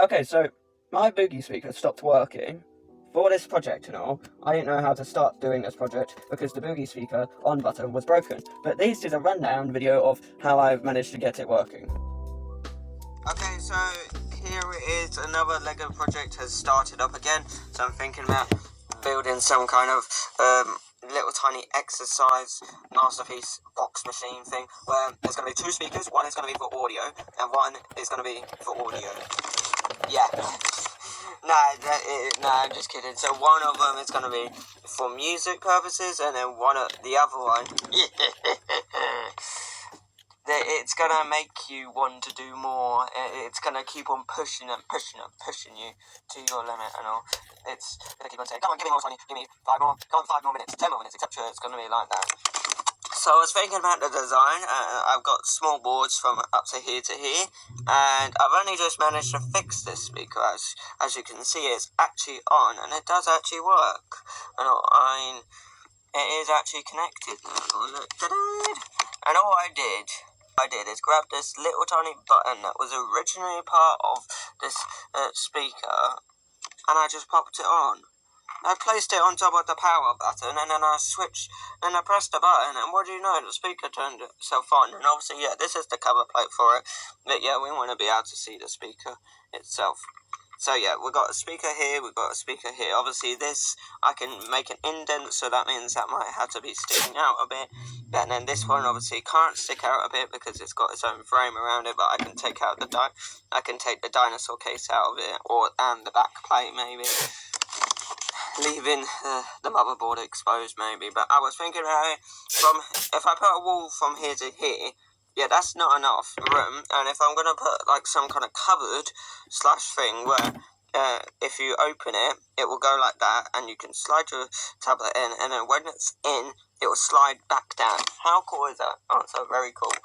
Okay, so my Boogie speaker stopped working. For this project and all, I didn't know how to start doing this project because the Boogie speaker on button was broken. But this is a rundown video of how I managed to get it working. Okay, so here it is, another LEGO project has started up again. So I'm thinking about building some kind of little tiny exercise masterpiece box machine thing where there's going to be two speakers. One is going to be for audio and one is going to be for audio. Yeah. No, I'm just kidding. So one of them is going to be for music purposes, and then the other one, it's going to make you want to do more. It's going to keep on pushing you to your limit and all. It's going to keep on saying, come on, give me more, Sonny, give me 5 more, come on, 5 more minutes, 10 more minutes, etc. It's going to be like that. So I was thinking about the design. I've got small boards from up to here, and I've only just managed to fix this speaker. As you can see, it's actually on, and it does actually work. And it is actually connected now. Look, and all I did is grab this little tiny button that was originally part of this speaker, and I just popped it on. I placed it on top of the power button, and then I pressed the button, and what do you know, the speaker turned itself on. And obviously, yeah, this is the cover plate for it, but yeah, we want to be able to see the speaker itself. So yeah, we've got a speaker here, we've got a speaker here. Obviously this, I can make an indent, so that means that might have to be sticking out a bit. And then this one obviously can't stick out a bit because it's got its own frame around it, but I can take the dinosaur case out of it, and the back plate maybe, leaving the motherboard exposed maybe. But I was thinking about it, if I put a wall from here to here, yeah, that's not enough room. And if I'm going to put like some kind of cupboard / thing where if you open it, it will go like that, and you can slide your tablet in, and then when it's in, it will slide back down. How cool is that? Oh, so very cool.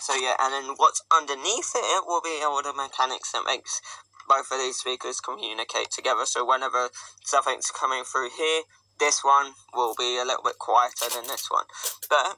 So yeah, and then what's underneath it will be all the mechanics that makes both of these speakers communicate together. So whenever something's coming through here, this one will be a little bit quieter than this one. But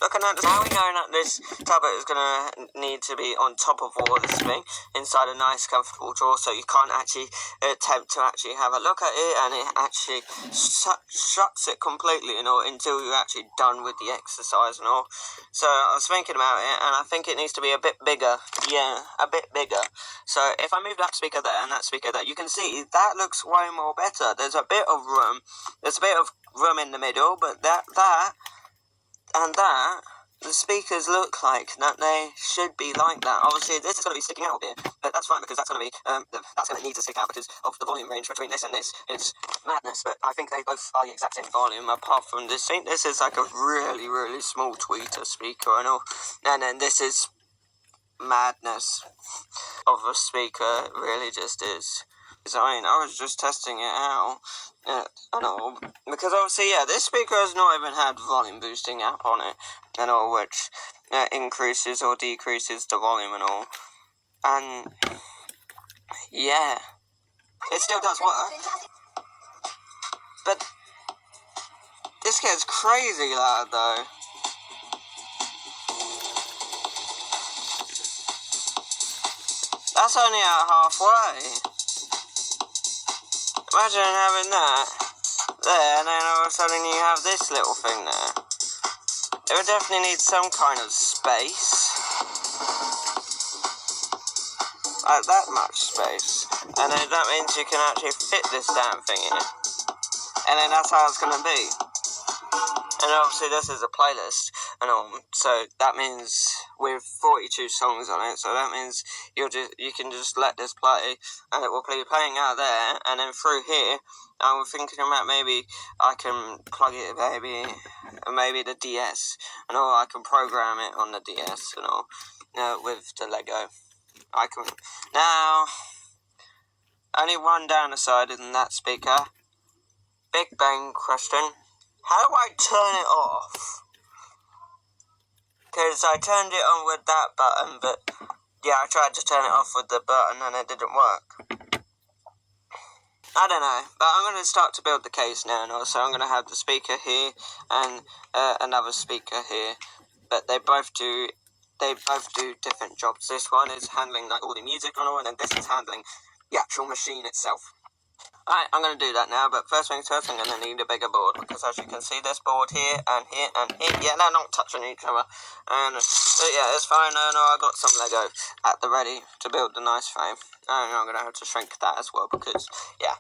looking at this, now we know that this tablet is going to need to be on top of all this thing, inside a nice comfortable drawer, so you can't actually attempt to actually have a look at it, and it actually shuts it completely, until you're actually done with the exercise and all. So I was thinking about it, and I think it needs to be a bit bigger. Yeah, a bit bigger. So if I move that speaker there and that speaker there, you can see that looks way more better. There's a bit of room. There's a bit of room in the middle, but that the speakers look like that they should be like that. Obviously, this is going to be sticking out a bit, but that's fine because that's going to need to stick out because of the volume range between this and this. It's madness, but I think they both are the exact same volume apart from this. This is like a really, really small tweeter speaker and all, and then this is madness of a speaker. It really just is. I was just testing it out, and all, because obviously, yeah, this speaker has not even had volume boosting app on it, and all, which increases or decreases the volume and all, and yeah, it still does work, but this gets crazy loud though. That's only at halfway. Imagine having that there, and then all of a sudden you have this little thing there. It would definitely need some kind of space. Like that much space. And then that means you can actually fit this damn thing in. And then that's how it's going to be. And obviously this is a playlist and all, so that means with 42 songs on it, so that means you can just let this play and it will be playing out there, and then through here I'm thinking about maybe I can plug it maybe the DS and all, I can program it on the DS and all, with the Lego. I can now only one downside in that speaker. Big bang question. How do I turn it off? Because I turned it on with that button, but yeah, I tried to turn it off with the button and it didn't work. I don't know, but I'm going to start to build the case now, and also I'm going to have the speaker here and another speaker here, but they both do different jobs. This one is handling like all the music and all, and then this is handling the actual machine itself. Alright, I'm going to do that now, but first things first, I'm going to need a bigger board, because as you can see, this board here, and here, and here, yeah, they're not touching each other, and, so yeah, it's fine, no, I got some Lego at the ready to build the nice frame, and I'm going to have to shrink that as well, because, yeah,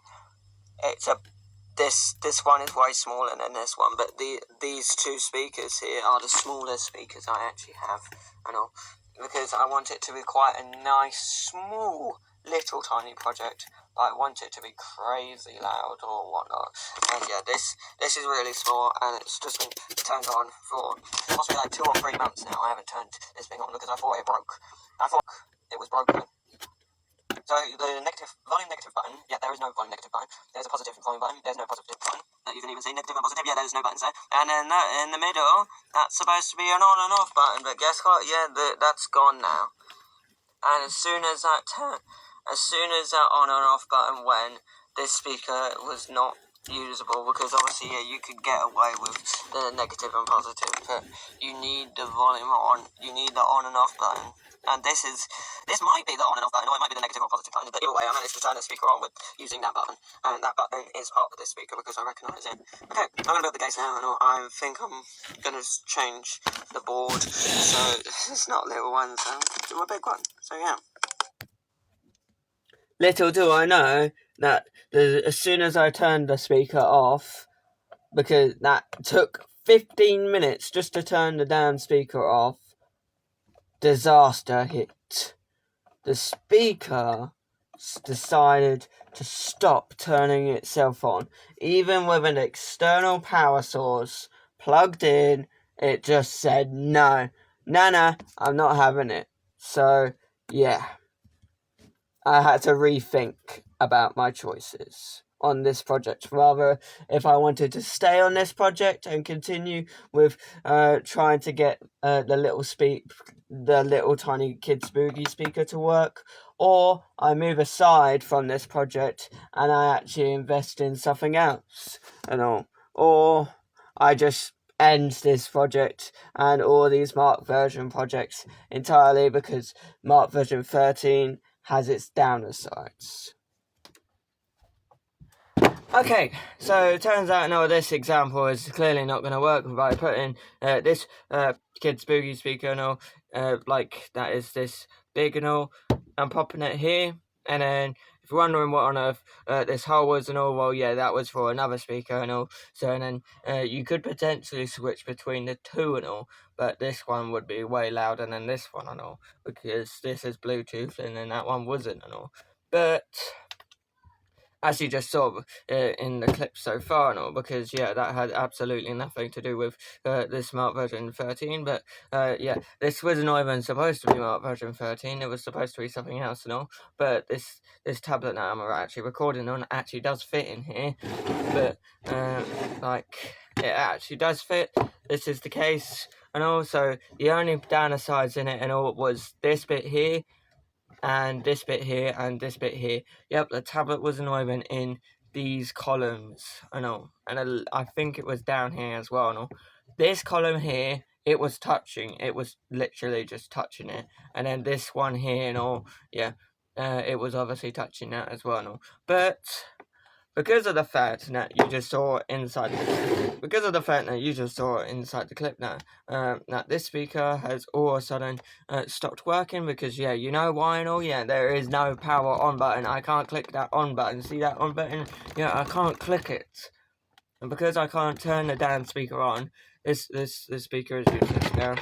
this one is way smaller than this one, but these two speakers here are the smallest speakers I actually have, and all, because I want it to be quite a nice, small, little tiny project. I want it to be crazy loud or whatnot. And yeah, this is really small, and it's just been turned on for possibly like 2 or 3 months now. I haven't turned this thing on because I thought it broke. I thought it was broken. So the volume negative button, yeah, there is no volume negative button. There's a positive volume button. There's no positive button that you can even see. Negative and positive, yeah, there's no buttons there. And then that in the middle, that's supposed to be an on and off button, but guess what? Yeah, that's gone now. And as soon as that on and off button went, this speaker was not usable, because obviously, yeah, you could get away with the negative and positive, but you need the volume on, you need the on and off button. And this might be the on and off button, or it might be the negative or positive button, but either way, I managed to turn the speaker on with using that button, and that button is part of this speaker because I recognise it. Okay, I'm going to build the case now, and I think I'm going to change the board, so it's not little ones, do a big one, so yeah. Little do I know that as soon as I turned the speaker off, because that took 15 minutes just to turn the damn speaker off, disaster hit. The speaker decided to stop turning itself on. Even with an external power source plugged in, it just said, no, I'm not having it. So, yeah. I had to rethink about my choices on this project. Rather, if I wanted to stay on this project and continue with trying to get the little tiny kid spooky speaker to work, or I move aside from this project and I actually invest in something else and all, or I just end this project and all these Mark version projects entirely, because Mark version 13 has its downsides. Okay, so it turns out now this example is clearly not going to work by putting this kid spooky speaker and all, like that is this big and all, and popping it here, and then if you're wondering what on earth this hole was and all, well, yeah, that was for another speaker and all, so and then you could potentially switch between the two and all, but this one would be way louder than this one and all, because this is Bluetooth and then that one wasn't and all, but as you just saw in the clip so far and all, because yeah, that had absolutely nothing to do with this Mark version 13, but yeah, this was not even supposed to be Mark version 13, it was supposed to be something else and all, but this tablet that I'm actually recording on actually does fit in here, but like, it actually does fit, this is the case, and also the only downsides in it and all was this bit here, and this bit here, and this bit here. Yep, the tablet wasn't even in these columns, and all. And I think it was down here as well, and all. This column here, it was touching. It was literally just touching it. And then this one here, and all, yeah, it was obviously touching that as well, and all. But because of the fact that you just saw inside the clip now, that this speaker has all of a sudden stopped working, because yeah, you know why and all, yeah, there is no power on button. I can't click that on button. See that on button? Yeah, I can't click it. And because I can't turn the damn speaker on, this speaker is useless now.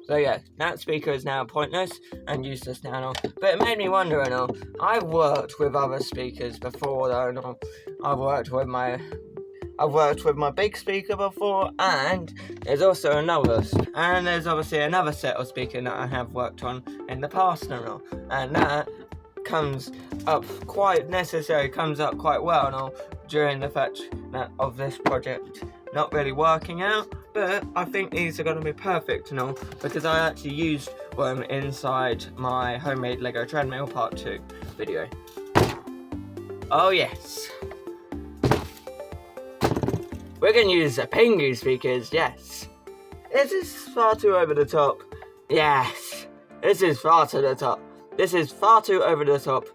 So yeah, that speaker is now pointless and useless now, but it made me wonder and all. I've worked with other speakers before though, and all. I've worked with my big speaker before, and there's also there's obviously another set of speaker that I have worked on in the past and all, and that comes up quite well and all during the fact that of this project not really working out, but I think these are going to be perfect and all, because I actually used them inside my homemade Lego treadmill part 2 video. Oh yes, we're going to use the Pingu speakers, yes. This is far too over the top. Yes, this is far to the top. this is far too over the top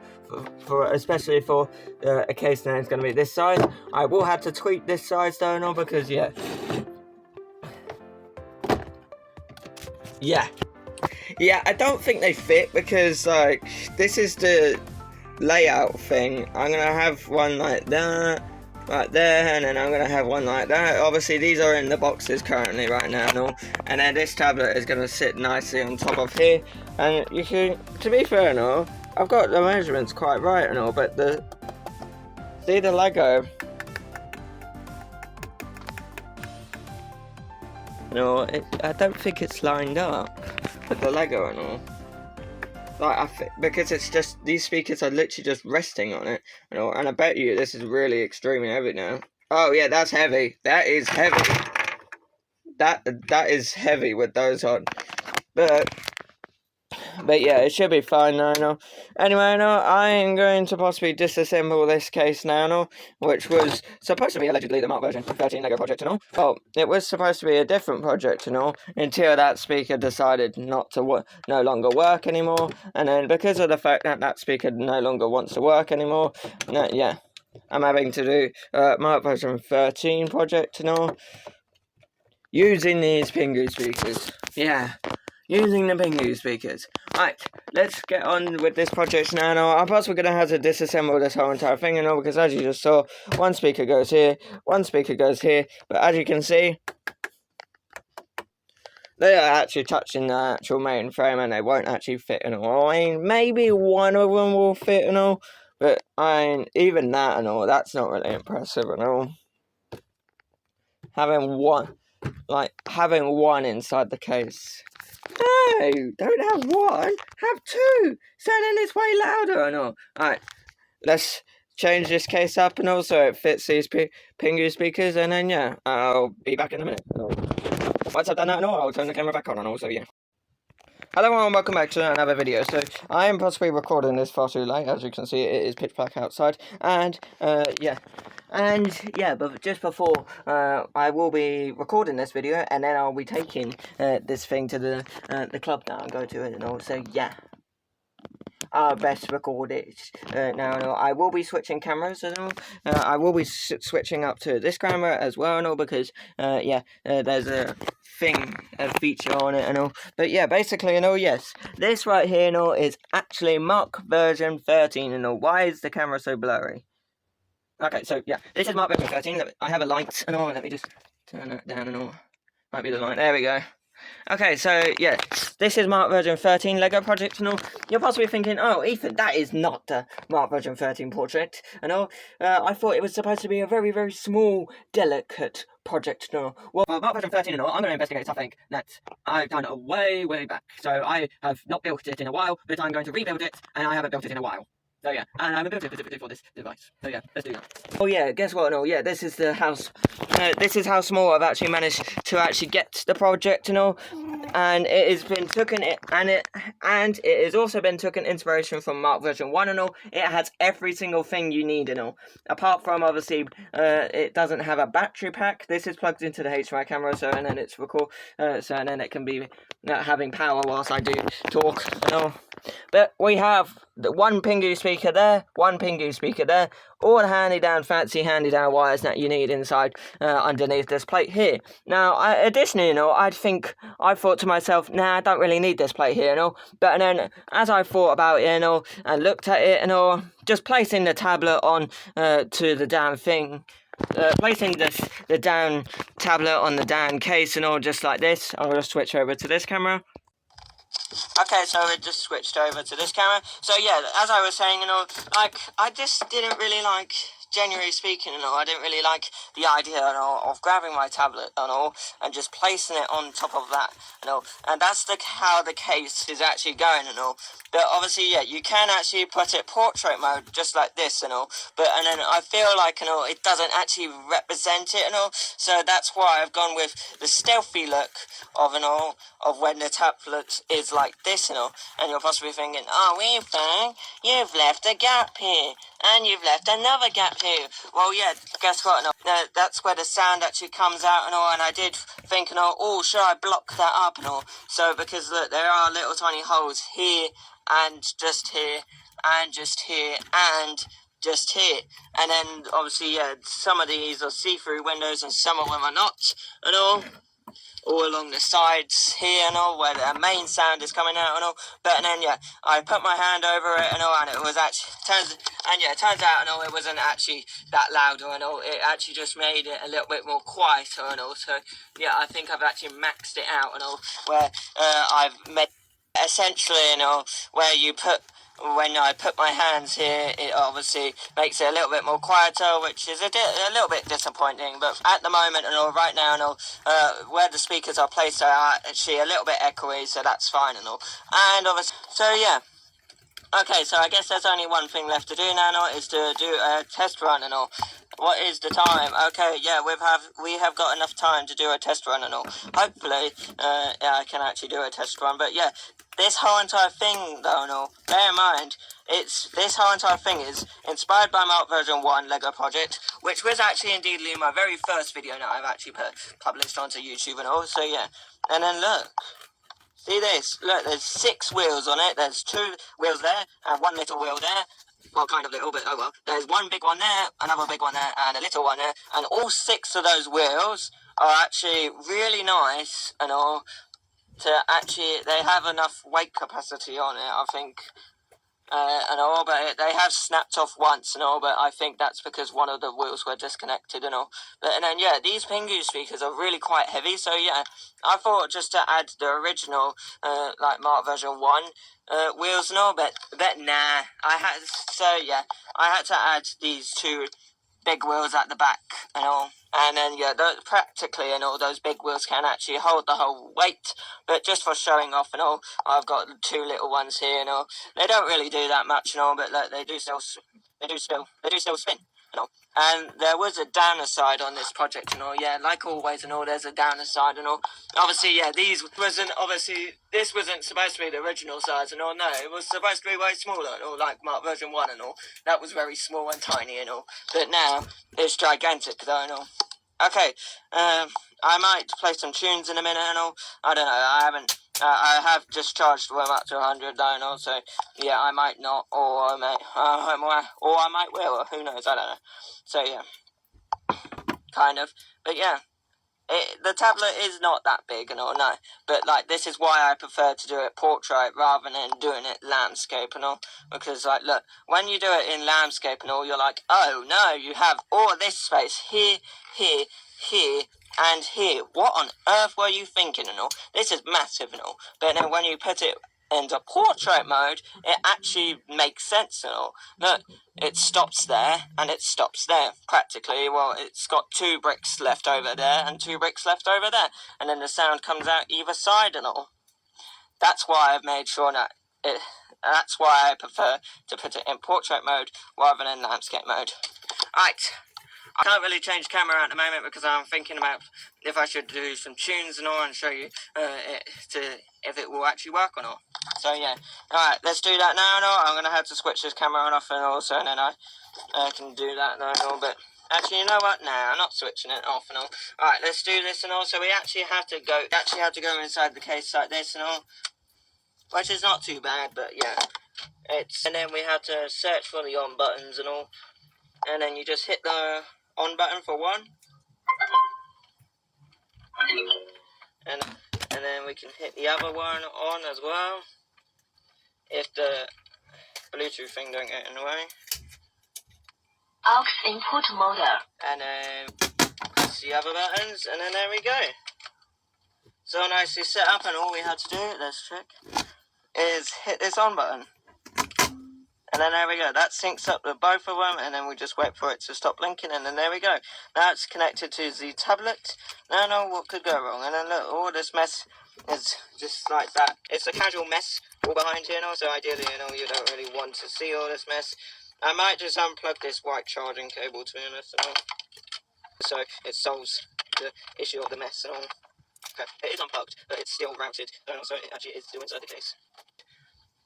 for especially for a case that is going to be this size. I will have to tweak this size though, no, because yeah, I don't think they fit, because like this is the layout thing. I'm gonna have one like that, right there, and then I'm gonna have one like that. Obviously these are in the boxes currently right now, no? And then this tablet is gonna sit nicely on top of here, and you can, to be fair, no, I've got the measurements quite right and all, but see the Lego, no, I don't think it's lined up with the Lego and all. Like, because it's just, these speakers are literally just resting on it, you know, and I bet you this is really extremely heavy now. Oh yeah, that's heavy. That is heavy. That is heavy with those on. But yeah, it should be fine now, no. Anyway, no, I am going to possibly disassemble this case now, no, which was supposed to be allegedly the Mark version 13 Lego project and all. Well, it was supposed to be a different project and all, until that speaker decided not to no longer work anymore, and then because of the fact that that speaker no longer wants to work anymore, yeah, I'm having to do Mark version 13 project and all, using these Pingu speakers. Yeah. Using the Pingu speakers. Right, let's get on with this project now. I'm possibly going to have to disassemble this whole entire thing, you know, because as you just saw, one speaker goes here, one speaker goes here, but as you can see, they are actually touching the actual main frame, and they won't actually fit in all. I mean, maybe one of them will fit and all, but I mean, even that and all, that's not really impressive and all. Having one inside the case. No, don't have one, have two. Sounding it's way louder and all. Alright, let's change this case up and also it fits these Pingu speakers, and then yeah, I'll be back in a minute. Once I've done that and all, I'll turn the camera back on and also yeah. Hello everyone, welcome back to another video. So I am possibly recording this far too late. As you can see, it is pitch black outside, and but just before I will be recording this video, and then I'll be taking this thing to the club now and go to it and all. So yeah, I'll best record it now. And all. I will be switching cameras and all. I will be switching up to this camera as well and all, because there's a feature on it and all. But yeah, basically, you know, yes, this right here, you know, is actually Mark version 13 and all. Why is the camera so blurry? Okay, so yeah, this is Mark version 13. I have a light and all. Let me just turn that down and all. Might be the light. There we go. Okay, so yeah, this is Mark version 13 Lego project and all. You're possibly thinking, oh, Ethan, that is not the Mark version 13 project and all. I thought it was supposed to be a very, very small, delicate project and all. Well, Mark version 13 and all, I'm going to investigate something that I've done way, way back. So I have not built it in a while, but I'm going to rebuild it, and I haven't built it in a while. So yeah, and I'm a bit specifically for this device. So yeah, let's do that. Oh yeah, guess what? No, yeah, this is the house. This is how small I've actually managed to actually get the project and all. And it has been taken, and it has also been taken inspiration from Mark version 1 and all. It has every single thing you need and all. Apart from obviously, it doesn't have a battery pack. This is plugged into the HDMI camera, so and then it's and then it can be having power whilst I do talk and all. But we have the one Pingu speaker there, one Pingu speaker there, all the fancy handy down wires that you need inside underneath this plate here. Now, additionally, you know, I thought to myself, nah, I don't really need this plate here, you know. But then, as I thought about it, you know, and looked at it, you know, just placing the tablet on to the damn thing. Placing the down tablet on the down case and all, just like this. I'll just switch over to this camera. Okay, so it just switched over to this camera. So yeah, as I was saying, you know, like, I just didn't really like, generally speaking, you know, I didn't really like the idea, you know, of grabbing my tablet and all, and just placing it on top of that, you know, and that's how the case is actually going and all. But obviously, yeah, you can actually put it portrait mode, just like this and all, and then I feel like, you know, it doesn't actually represent it and all, so that's why I've gone with the stealthy look of, you know, of when the tablet is like this and all, and you're possibly thinking, oh, Ethan, you've left a gap here, and you've left another gap here. Well, yeah, guess what, no, that's where the sound actually comes out and all, and I did think, you know, oh, should I block that up and all, so because look, there are little tiny holes here and just here, and just here, and just here. And then obviously, yeah, some of these are see-through windows and some of them are not, and all along the sides here and all, where the main sound is coming out and all. But then, yeah, I put my hand over it and all, and it was actually, turns out and all, it wasn't actually that loud and all. It actually just made it a little bit more quieter and all. So, yeah, I think I've actually maxed it out and all, where I've made essentially, where you put, when I put my hands here, it obviously makes it a little bit more quieter, which is a little bit disappointing. But at the moment, right now, where the speakers are placed are actually a little bit echoey, so that's fine and all. And obviously, so yeah. Okay, so I guess there's only one thing left to do now, is to do a test run and all. What is the time? Okay, yeah, we have got enough time to do a test run and all. Hopefully, yeah, I can actually do a test run. But yeah, this whole entire thing, though, and all, bear in mind, this whole entire thing is inspired by Mark version 1 Lego project, which was actually indeedly my very first video that I've actually published onto YouTube and all. So yeah, and then look. See this? Look, there's 6 wheels on it. There's 2 wheels there and 1 little wheel there. Well, kind of little, but oh well. There's 1 big one there, another big one there, and a little one there. And all 6 of those wheels are actually really nice and all. They have enough weight capacity on it, I think. And all, but they have snapped off once and all, but I think that's because one of the wheels were disconnected and all. And then, yeah, these Pingu speakers are really quite heavy, so yeah, I thought just to add the original, like Mark version 1, wheels and all, but nah, I had to add these 2 big wheels at the back and all. And then, yeah, practically and all, those big wheels can actually hold the whole weight. But just for showing off and all, I've got 2 little ones here and all. They don't really do that much and all, but look, they do still spin and all. And there was a downer side on this project and all, yeah, like always and all, there's a downer side and all. Obviously, yeah, this wasn't supposed to be the original size and all, no, it was supposed to be way smaller and all, like Mark version 1 and all. That was very small and tiny and all, but now it's gigantic though and all. Okay, I might play some tunes in a minute and all. I don't know, I have just charged them up to 100 though and all, so yeah, I might not, or I might will, or who knows, I don't know. So yeah, kind of, but yeah. The tablet is not that big and all, no. But, like, this is why I prefer to do it portrait rather than doing it landscape and all. Because, like, look, when you do it in landscape and all, you're like, oh, no, you have all this space here, here, here, and here. What on earth were you thinking and all? This is massive and all. But then when you put it into portrait mode, it actually makes sense and all. Look, it stops there and it stops there practically. Well, it's got 2 bricks left over there and 2 bricks left over there, and then the sound comes out either side and all. That's why I've made sure that's why I prefer to put it in portrait mode rather than landscape mode. Right. I can't really change camera at the moment because I'm thinking about if I should do some tunes and all and show you if it will actually work or not. So yeah, alright, let's do that now and all. I'm going to have to switch this camera on off and also, and then I can do that now and all, but actually, you know what? Nah, I'm not switching it off and all. Alright, let's do this and all. So we actually have to go inside the case like this and all, which is not too bad, but yeah. And then we have to search for the on buttons and all, and then you just hit the on button for 1, and then we can hit the other one on as well, if the Bluetooth thing don't get in the way. Aux input mode. And then press the other buttons, and then there we go. So nicely set up, and all we have to do, let's check, is hit this on button. And then there we go, that syncs up with both of them, and then we just wait for it to stop blinking, and then there we go. Now it's connected to the tablet. Now I know what could go wrong, and then look, all this mess is just like that. It's a casual mess all behind here now, so ideally, you don't really want to see all this mess. I might just unplug this white charging cable, to be honest, so it solves the issue of the mess and all. Okay, it is unplugged, but it's still routed, so it actually is still inside the case.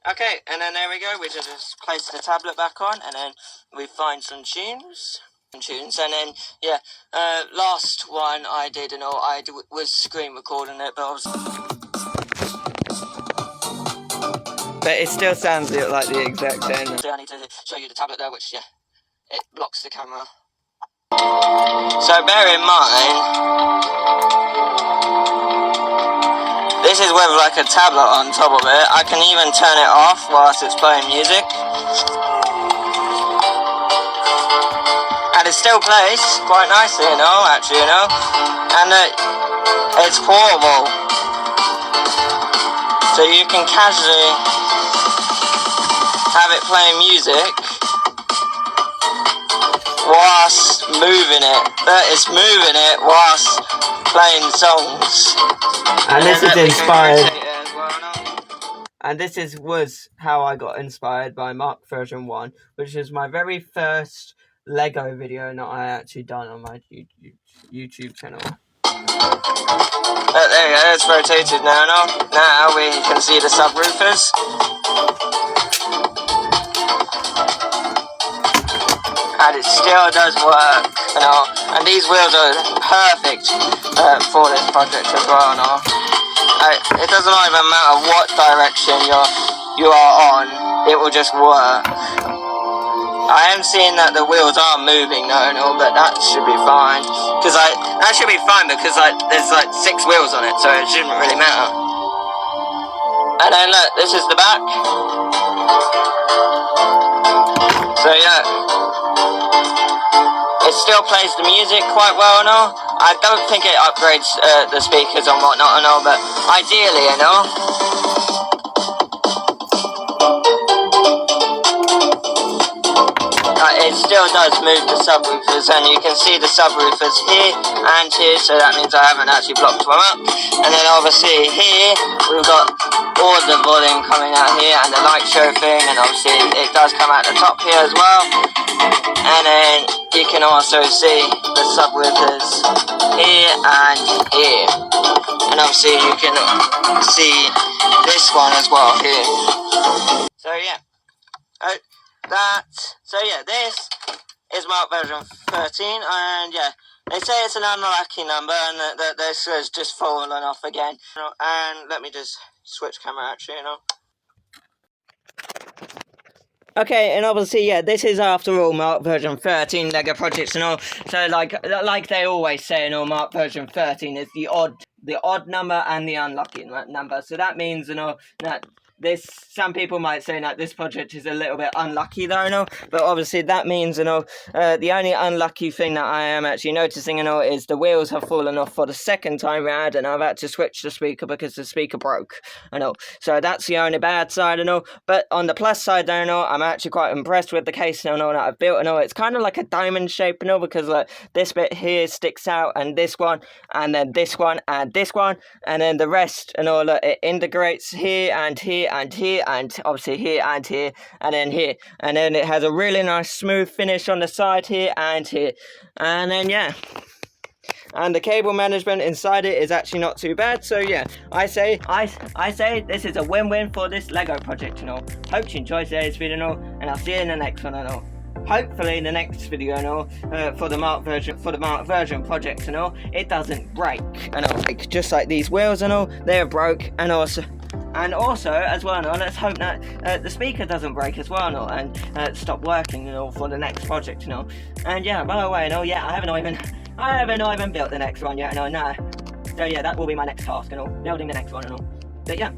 Okay, and then there we go, we just place the tablet back on, and then we find some tunes, and then, yeah, last one I did, and all, I was screen recording it, but I was... but it still sounds like the exact same. So I need to show you the tablet there, which, yeah, it blocks the camera. So bear in mind, this is with like a tablet on top of it. I can even turn it off whilst it's playing music. And it still plays quite nicely, you know, actually, you know. And it's portable. So you can casually have it playing music whilst moving it. But it's moving it whilst playing songs. And this is inspired. And this was how I got inspired by Mark version 1, which is my very first Lego video that I actually done on my YouTube channel. There you go, it's rotated now. Now we can see the subwoofers. And it still does work, you know. And these wheels are perfect for this project as well, you know. It doesn't even matter what direction you are on, it will just work. I am seeing that the wheels are moving though, but that should be fine. That should be fine because there's like 6 wheels on it, so it shouldn't really matter. And then look, this is the back. So yeah, it still plays the music quite well and all. I don't think it upgrades the speakers and whatnot and all, but ideally, you know. It still does move the subwoofers, and you can see the subwoofers here and here, so that means I haven't actually blocked one up. And then obviously here we've got all the volume coming out here and the light show thing, and obviously it does come out the top here as well. And then you can also see the subwoofers here and here, and obviously you can see this one as well here. So yeah. This is Mark version 13, and yeah, they say it's an unlucky number, and that this has just fallen off again. And let me just switch camera actually, you know. Okay, and obviously, yeah, this is after all Mark version 13 Lego projects and all. So like they always say, you know, Mark version 13 is the odd number and the unlucky number. So that means, you know, that some people might say that this project is a little bit unlucky though, you know, but obviously that means, you know, the only unlucky thing that I am actually noticing, you know, is the wheels have fallen off for the second time round, and I've had to switch the speaker because the speaker broke, you know, so that's the only bad side, you know. But on the plus side, you know, I'm actually quite impressed with the case, you know, that I've built, you know. It's kind of like a diamond shape, you know, because like this bit here sticks out, and this one, and then this one, and this one, and then the rest, you know, it integrates here and here and here, and obviously here and here, and then here, and then it has a really nice smooth finish on the side here and here, and then yeah, and the cable management inside it is actually not too bad. So yeah, I say this is a win-win for this Lego project, you know. Hope you enjoyed today's video, you know, and I'll see you in the next one, you know. Hopefully the next video, you know, for the Mark version project, you know, it doesn't break, you know, like just like these wheels, you know, they're broke, and also as well, you know, let's hope that the speaker doesn't break as well, you know, and stop working, you know, for the next project, you know. And yeah, by the way, you know, yeah, I haven't even built the next one yet, you know. Nah. So yeah, that will be my next task, you know, building the next one, you know. But yeah,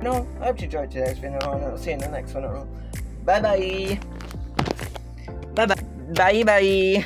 no, I hope you enjoyed today's video, and I'll see you in the next one, you know. Bye bye. Bye bye. Bye bye.